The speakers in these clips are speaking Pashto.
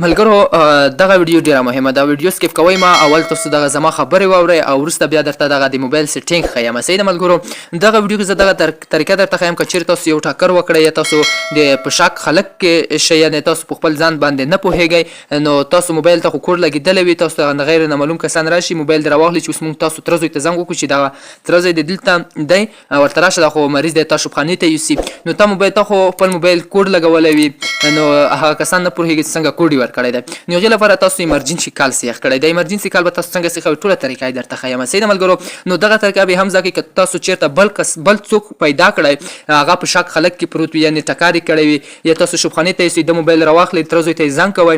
ملګرو دغه ویډیو ډیره مهمه ده. ویډیو سکیپ کوئ ما اول تاسو دغه زما خبرې واورئ او وروسته بیا درته دغه د موبایل سیټینګ ښیم. صحیح ده ملګرو. دغه ویډیو کې زه دغه طریقه درته ښیم که چیرې تاسو یو ټاکر وکړئ یا تاسو د په شک خلک کې شئ یعنې تاسو په خپل ځان باندې نه پوهیږئ نو تاسو موبایل ته خو کوډ لګېدلی وي تاسو ته غیر نامعلوم کسان راشي موبایل دې راواخلي چې اوس موږ تاسو تره زوی ته زنګ وکړو چې دغه تره زوی دې دلته دی ورته راشه دا خو مریض دی تاسو خانې ته یوسي نو تا موبایل ته خو خپل موبایل کوډ لګولی وي نو هغه کسان نه پوهېږي چې څنګه کوډ یې ورکړی دی. نو هغې لپاره تاسو ایمرجنسي کال سیخ کړی د ایمرجنسي کال به تاسو څنګه سیخوئ ټوله طریقه یې درته ښیم. صحیح ده ملګرو. نو دغه طریقه به هم زده کړئ که تاسو چېرته بل څوک پیدا کړی هغه په شک خلک کې پروت وي یعنې ټکار یې کړی وي یا تاسو شوبخانې ته یوسئ د موبایل راواخلئ تره زوی ته یې زنګ کوئ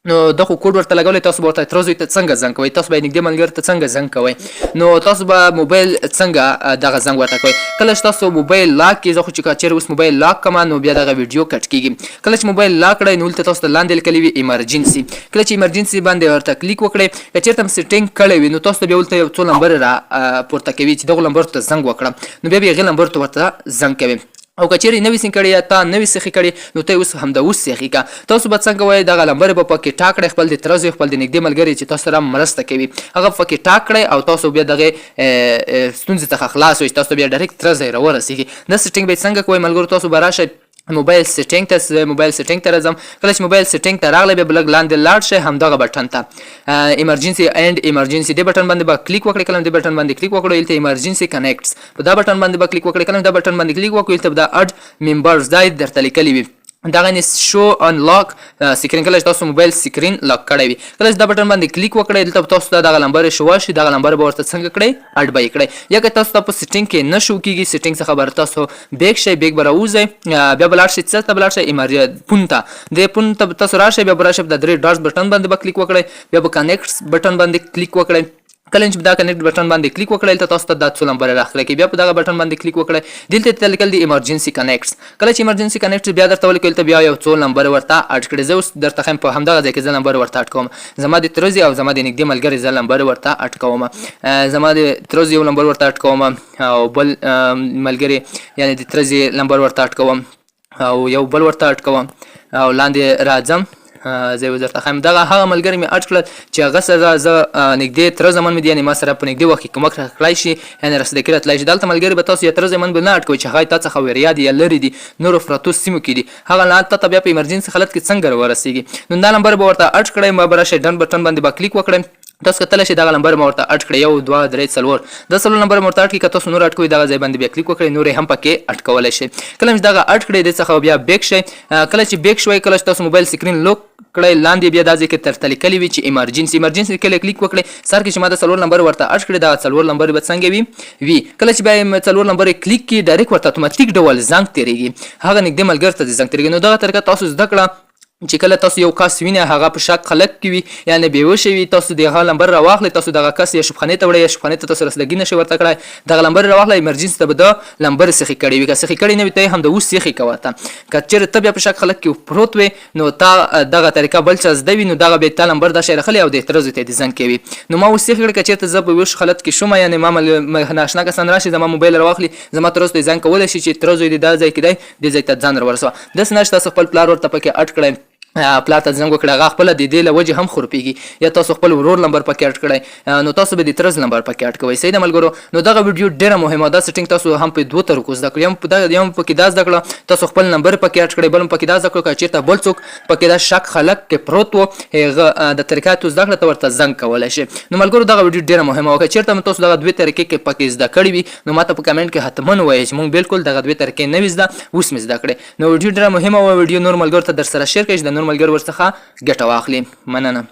نو دا خو کوډ ورته لګولی تاسو به ورته تره زوی ته څنګه زنګ کوئ تاسو به یې نږدې ملګري ته څنګه زنګ کوئ نو تاسو به موبایل څنګه دغه زنګ ورته کوئ. کله چې تاسو موبایل لاک کړئ زه خو چې چېرې اوس موبایل لاک کړم نو بیا دغه ویډیو کټ کېږي. کله چې موبایل لاک کړئ نو دلته تاسو ته لاندې لیکلي وي ایمرجنسي. کله چې ایمرجنسي باندې ورته کلیک وکړئ که چېرته هم سیټینګ کړی وي نو تاسو ته بیا دلته یو څو نمبرې را پورته کوي چې دغو نمبرو ته زنګ وکړم نو بیا به هغې نمبرو ته ورته زنګ کوي او که چیرې نوي سیم کړی یا تا نوي سیخي کړي نو ته اوس همدا اوس سیخي که تاسو به څنګه وایئ دغه نمبر به پکې ټاک کړئ خپل د تره زوی خپل د نږدې ملګري چې تاسو سره مرسته کوي هغه پکې ټاک کړئ او تاسو بیا دغې ستونزې څخه خلاص وئ چې تاسو بیا ډایرکټ تره ځای راورسېږي. دا سیټینګ به یې څنګه کوئ ملګرو تاسو به راشئ موبایل سیټینګ ته موبایل سیټینګ ته راځم. کله چې موبایل سیټینګ ته راغلی بیا به لږ لاندې لاړ شئ همدغه بټن ته ایمرجنسي اینډ ایمرجنسي دې بټن باندې به کلیک وکړئ. کله دې بټن باندې کلیک وکړو دلته ایمرجنسي کنیکټس په دا بټن باندې به کلیک وکړئ. کله دا بټن باندې کلیک وکړو دلته به دا اډ ممبرز دا یې درته لیکلي وي دغه شو انلاک سکرین. کله چې تاسو موبایل سکرین لاک کړی وي کله چې دا بټن باندې کلیک وکړئ دلته به تاسو ته دغه نمبر شو شي دغه نمبر به ورته څنګه کړئ اډ به یې کړئ. یا که تاسو ته په سیټینګ کې نه شو کېږي سیټینګ څخه به تاسو بیک شئ بیک به راوځئ بیا به لاړ شئ څه ته به لاړ شئ پون ته دې پون ته تاسو راشئ بیا به راشئ په د درې ډاټس بټن باندې به کلیک وکړئ بیا به کنیکټس بټن باندې کلیک وکړئ. کله چې دا کنیکټ بټن باندې کلیک وکړئ دلته تاسو ته دا څو نمبر راښکاره کوي بیا په دغه بټن باندې کلیک وکړئ دلته ته لیکل دي ایمرجنسي کنیکټس. کله چې ایمرجنسي کنیکټس بیا درته ولیکل دلته بیا یو څو نمبر ورته اډ کړئ. زه اوس درته ښیم په همدغه ځای کې زه نمبر ورته اډ کوم زما د تره زوی او زما د نږدې ملګري زه نمبر ورته اډ کوم زما د تره زوی یو نمبر ورته اډ کوم او بل ملګري یعنې د تره زوی نمبر ورته اډ کوم او یو بل ورته اډ کوم او لاندې راځم زه یې درته ښیم دغه هغه ملګري مې اډ کړل چې هغه سره زه نږدې تره زمن مې دي یعنې ما سره په نږدې وخت کې کومک راکړی شي یعنې رسېدګي راتلی شي. دلته ملګري به تاسو یا تره زمن به نه اډ کوئ چې هغه تا څخه ویریا دي یا لرې دي نورو پرتو سیمو کې دي هغه تا ته بیا په ایمرجنسي حالت کې څنګه راورسېږي. نو دا نمبر به ورته اډ کړئ ما به راشئ ډن بټن باندې به کلیک وکړئ تاسو کتلی شئ دغه نمبر مې ورته اډ کړئ یو دوه درې څلور دا څلور نمبر مې ورته اډ کړي که تاسو نور اډ کوئ دغه ځای باندې بیا کلیک وکړئ نور یې هم پکې اډ کولی شئ. کله چې دغه اډ کړئ دې څخه بیا بیک شئ. کله چې بیک شوئ کله چې تاسو موبایل سکرین لوک کړئ لاندې بیا دا ځای کې درته لیکلي وي چې ایمرجنسي کله کلیک وکړئ سر کې چې ما د څلور نمبر ورته اډ کړي دغه څلور نمبر به څنګه وي کله چې بیا څلور نمبر کلیک کړي ډایرکټ ورته اتوماتیک ډول زنګ تېرېږي هغه نږدې ملګري ته دې زنګ تېرېږي. نو دغه طریقه تاسو زده کړه چې کله تاسو یو کس وینئ هغه په شک خلک کې وي یعنې بېهوشه وي تاسو د هغه نمبر راواخلئ تاسو دغه کس یا شوبخانې ته وړئ یا شوبخانې ته تاسو رسېدګي نشئ ورته کړی دغه نمبر راواخلئ ایمرجنسي ته به د نمبر سیخي کړی وي که سیخي کړی نه وي ته یې همدا اوس سیخي کوه ته که چېرې ته بیا په شک خلک کې پروت وې نو تا دغه طریقه بل چا زده وي نو دغه بیا تا نمبر دا شی راخلي او د تره زوی ته یې دې زنګ کوي. نو ما اوس سیخي کړی که چېرته زه په ویش حالت کې شوم یعنې ما ناشنا کسان راشي زما موبایل راواخلي زما تره زوی ته یې زنګ کولی شي چې تره زوی دې دا ځای کې دی دې ځای ته ځان راورسوه. داسې نه چې تاسو خپل پلار ورته پکې اډ کړئ پلار ته زنګ وکړئ هغه خپله د دې له وجې هم خرپېږي یا تاسو خپل ورور نمبر پکې اډ کړئ نو تاسو به د تره نمبر پکې اډ کوئ. صحیح ده ملګرو. نو دغه ویډیو ډېره مهمه دا سیټینګ تاسو هم په دوو طریقو زده کړئ یو پکې دا زده کړه تاسو خپل نمبر پکې اډ کړئ بل هم پکې دا زده کړو که چېرته بل څوک پکې دا شک خلک کې پروت و هغه د طریقه تو زده کړه ته ورته زنګ کولی شي. نو ملګرو دغه ویډیو ډېره مهمه وه که چېرته هم تاسو دغه دوې طریقې کې پکې زده کړي وي نو ما ته په کمنټ کې حتما ووایئ چې موږ بالکل دغه دوې طریقې نه وي زده اوس مې زده کړې. نو ویډیو ډېره مهمه وه ویډیو نور ملګرو ته در سره شیر کړئ چې د نور ملګرو ورڅخه ګټه واخلي. مننه.